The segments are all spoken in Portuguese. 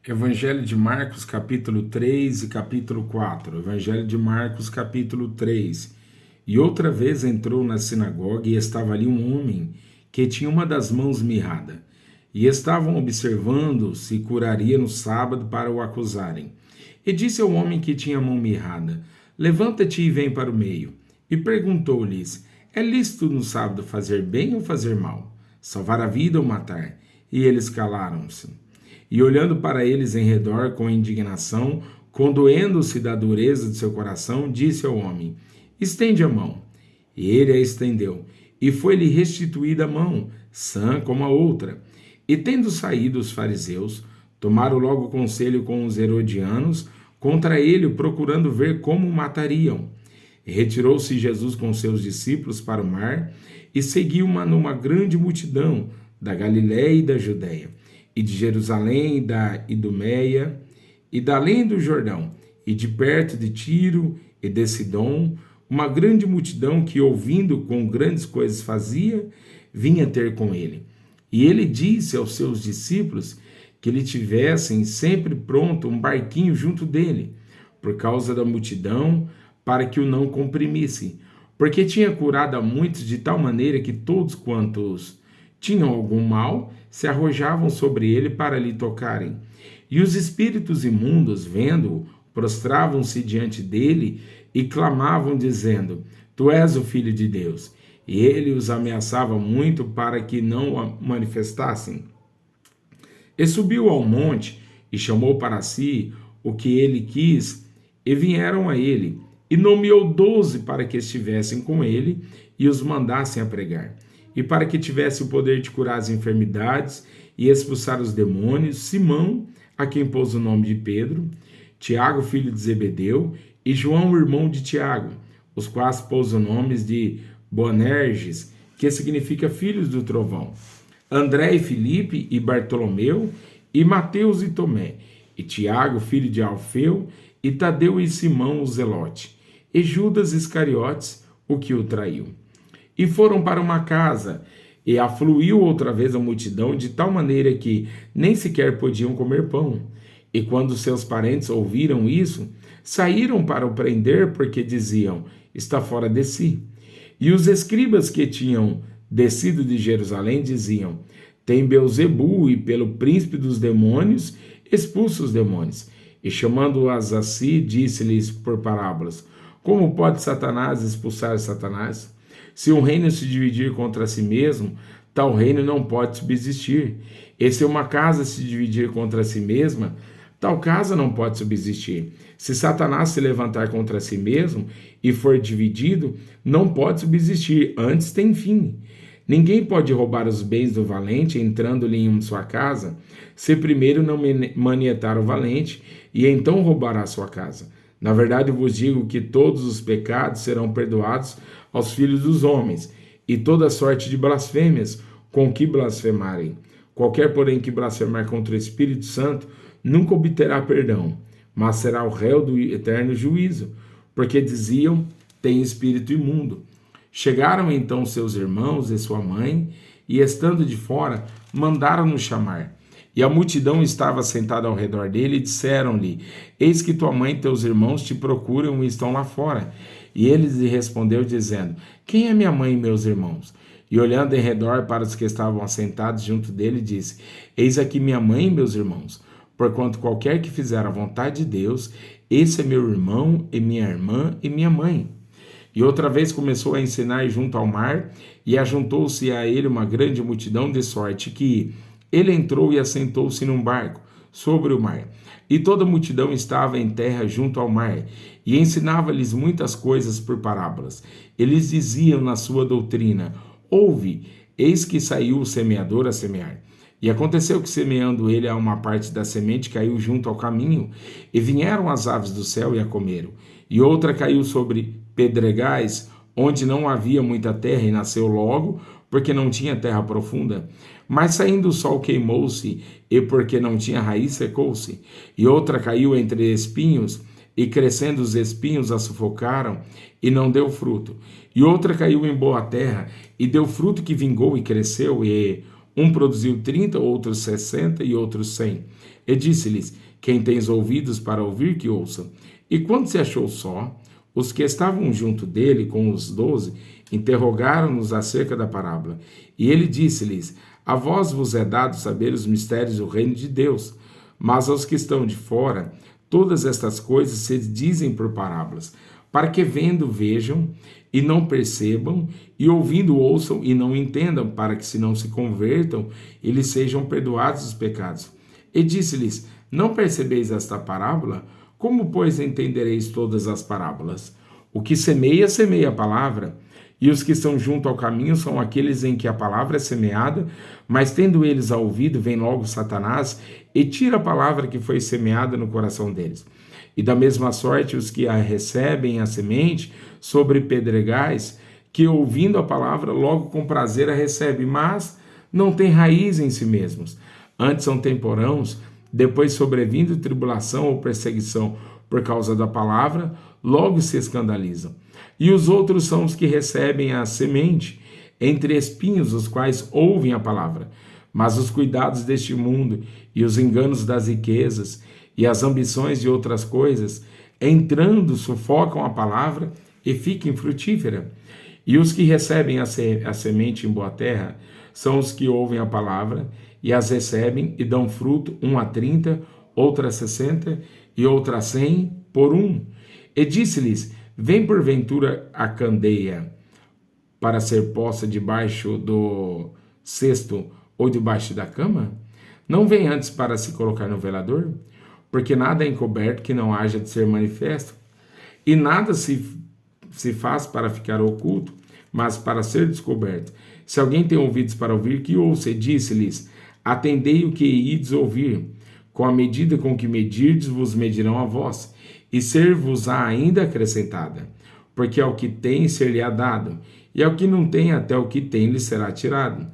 Evangelho de Marcos, capítulo 3 e capítulo 4. Evangelho de Marcos, capítulo 3. E outra vez entrou na sinagoga e estava ali um homem que tinha uma das mãos mirrada. E estavam observando se curaria no sábado para o acusarem. E disse ao homem que tinha a mão mirrada: Levanta-te e vem para o meio. E perguntou-lhes: É lícito no sábado fazer bem ou fazer mal? Salvar a vida ou matar? E eles calaram-se. E olhando para eles em redor com indignação, condoendo-se da dureza de seu coração, disse ao homem: Estende a mão. E ele a estendeu, e foi-lhe restituída a mão, sã como a outra. E tendo saído os fariseus, tomaram logo conselho com os herodianos contra ele, procurando ver como o matariam. E retirou-se Jesus com seus discípulos para o mar, e seguiu-o numa grande multidão da Galiléia e da Judéia, e de Jerusalém, e da Idumeia, e da além do Jordão, e de perto de Tiro e de Sidom, uma grande multidão que, ouvindo com grandes coisas fazia, vinha ter com ele. E ele disse aos seus discípulos que lhe tivessem sempre pronto um barquinho junto dele, por causa da multidão, para que o não comprimisse, porque tinha curado a muitos de tal maneira que todos quantos tinham algum mal, se arrojavam sobre ele para lhe tocarem. E os espíritos imundos, vendo-o, prostravam-se diante dele e clamavam, dizendo: Tu és o Filho de Deus. E ele os ameaçava muito para que não o manifestassem. E subiu ao monte e chamou para si o que ele quis, e vieram a ele, e nomeou 12 para que estivessem com ele e os mandassem a pregar. E para que tivesse o poder de curar as enfermidades e expulsar os demônios, Simão, a quem pôs o nome de Pedro, Tiago, filho de Zebedeu, e João, irmão de Tiago, os quais pôs o nome de Boanerges, que significa filhos do trovão, André e Filipe e Bartolomeu, e Mateus e Tomé, e Tiago, filho de Alfeu, e Tadeu e Simão, o Zelote, e Judas Iscariotes, o que o traiu. E foram para uma casa, e afluiu outra vez a multidão, de tal maneira que nem sequer podiam comer pão. E quando seus parentes ouviram isso, saíram para o prender, porque diziam: Está fora de si. E os escribas que tinham descido de Jerusalém diziam: Tem Beelzebu, e pelo príncipe dos demônios expulsa os demônios. E chamando-as a si, disse-lhes por parábolas: Como pode Satanás expulsar Satanás? Se um reino se dividir contra si mesmo, tal reino não pode subsistir. E se uma casa se dividir contra si mesma, tal casa não pode subsistir. Se Satanás se levantar contra si mesmo e for dividido, não pode subsistir, antes tem fim. Ninguém pode roubar os bens do valente entrando-lhe em sua casa, se primeiro não manietar o valente, e então roubará sua casa. Na verdade, eu vos digo que todos os pecados serão perdoados aos filhos dos homens, e toda sorte de blasfêmias com que blasfemarem. Qualquer, porém, que blasfemar contra o Espírito Santo nunca obterá perdão, mas será o réu do eterno juízo, porque diziam: tem espírito imundo. Chegaram então seus irmãos e sua mãe, e estando de fora, mandaram-no chamar. E a multidão estava sentada ao redor dele, e disseram-lhe: Eis que tua mãe e teus irmãos te procuram e estão lá fora. E ele lhe respondeu, dizendo: Quem é minha mãe e meus irmãos? E olhando em redor para os que estavam assentados junto dele, disse: Eis aqui minha mãe e meus irmãos. Porquanto qualquer que fizer a vontade de Deus, esse é meu irmão e minha irmã e minha mãe. E outra vez começou a ensinar junto ao mar, e ajuntou-se a ele uma grande multidão, de sorte que ele entrou e assentou-se num barco sobre o mar. E toda a multidão estava em terra junto ao mar, e ensinava-lhes muitas coisas por parábolas. Eles diziam na sua doutrina: Ouve, eis que saiu o semeador a semear. E aconteceu que, semeando ele a uma parte da semente, caiu junto ao caminho, e vieram as aves do céu e a comeram. E outra caiu sobre pedregais, onde não havia muita terra, e nasceu logo, porque não tinha terra profunda. Mas saindo o sol queimou-se, e porque não tinha raiz secou-se. E outra caiu entre espinhos, e crescendo os espinhos a sufocaram, e não deu fruto. E outra caiu em boa terra, e deu fruto que vingou e cresceu, e Um produziu 30, outros 60 e outros 100. E disse-lhes: quem tem ouvidos para ouvir, que ouça. E quando se achou só, os que estavam junto dele com os 12 interrogaram-nos acerca da parábola. E ele disse-lhes: a vós vos é dado saber os mistérios do reino de Deus, mas aos que estão de fora, todas estas coisas se dizem por parábolas, para que vendo vejam e não percebam, e ouvindo ouçam e não entendam, para que se não se convertam e lhes sejam perdoados os pecados. E disse-lhes: não percebeis esta parábola? Como, pois, entendereis todas as parábolas? O que semeia, semeia a palavra, e os que estão junto ao caminho são aqueles em que a palavra é semeada, mas tendo eles a ouvido, vem logo Satanás e tira a palavra que foi semeada no coração deles. E da mesma sorte os que a recebem a semente sobre pedregais, que ouvindo a palavra logo com prazer a recebem, mas não têm raiz em si mesmos. Antes são temporãos, depois sobrevindo tribulação ou perseguição por causa da palavra, logo se escandalizam. E os outros são os que recebem a semente entre espinhos, os quais ouvem a palavra, mas os cuidados deste mundo e os enganos das riquezas e as ambições de outras coisas, entrando, sufocam a palavra e fica infrutífera. E os que recebem a semente em boa terra são os que ouvem a palavra e as recebem e dão fruto, um a 30, outra a 60 e outra a 100 por um. E disse-lhes: vem porventura a candeia para ser posta debaixo do cesto ou debaixo da cama? Não vem antes para se colocar no velador? Porque nada é encoberto que não haja de ser manifesto, e nada se faz para ficar oculto, mas para ser descoberto. Se alguém tem ouvidos para ouvir, que ouça. E disse-lhes: atendei o que ides ouvir. Com a medida com que medirdes, vos medirão a vós, e ser-vos-á ainda acrescentada. Porque ao que tem, ser-lhe-á dado, e ao que não tem, até o que tem, lhe será tirado.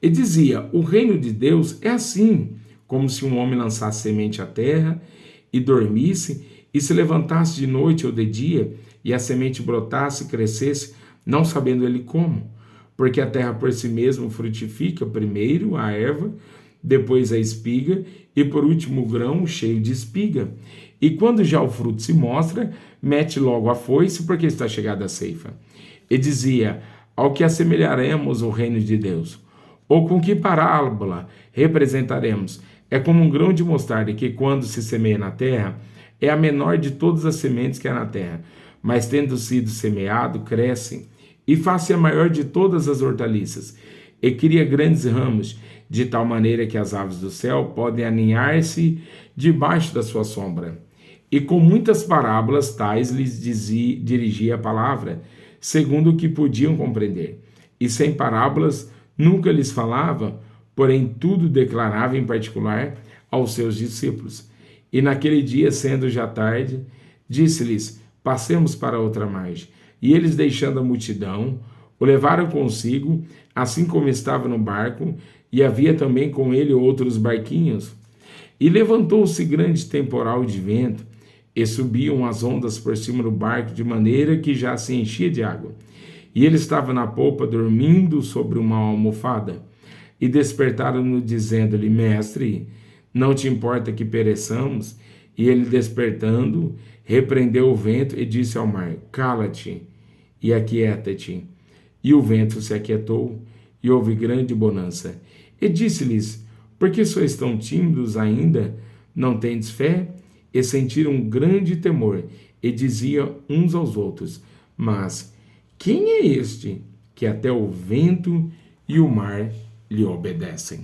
E dizia: o reino de Deus é assim, como se um homem lançasse semente à terra, e dormisse, e se levantasse de noite ou de dia, e a semente brotasse e crescesse, não sabendo ele como. Porque a terra por si mesma frutifica, primeiro a erva, depois a espiga, e por último o grão cheio de espiga. E quando já o fruto se mostra, mete logo a foice, porque está chegada a ceifa. E dizia: ao que assemelharemos o reino de Deus? Ou com que parábola representaremos? É como um grão de mostarda que, quando se semeia na terra, é a menor de todas as sementes que há na terra, mas tendo sido semeado, cresce, e faz-se a maior de todas as hortaliças, e cria grandes ramos, de tal maneira que as aves do céu podem aninhar-se debaixo da sua sombra. E com muitas parábolas tais lhes dirigia a palavra, segundo o que podiam compreender. E sem parábolas nunca lhes falava, porém tudo declarava em particular aos seus discípulos. E naquele dia, sendo já tarde, disse-lhes: passemos para outra margem. E eles, deixando a multidão, o levaram consigo, assim como estava no barco, e havia também com ele outros barquinhos. E levantou-se grande temporal de vento, e subiam as ondas por cima do barco, de maneira que já se enchia de água. E ele estava na popa, dormindo sobre uma almofada. E despertaram-no, dizendo-lhe: mestre, não te importa que pereçamos? E ele, despertando, repreendeu o vento e disse ao mar: cala-te e aquieta-te. E o vento se aquietou, e houve grande bonança. E disse-lhes: por que sois tão tímidos ainda? Não tendes fé? E sentiram um grande temor, e diziam uns aos outros: mas quem é este que até o vento e o mar lhe obedecem?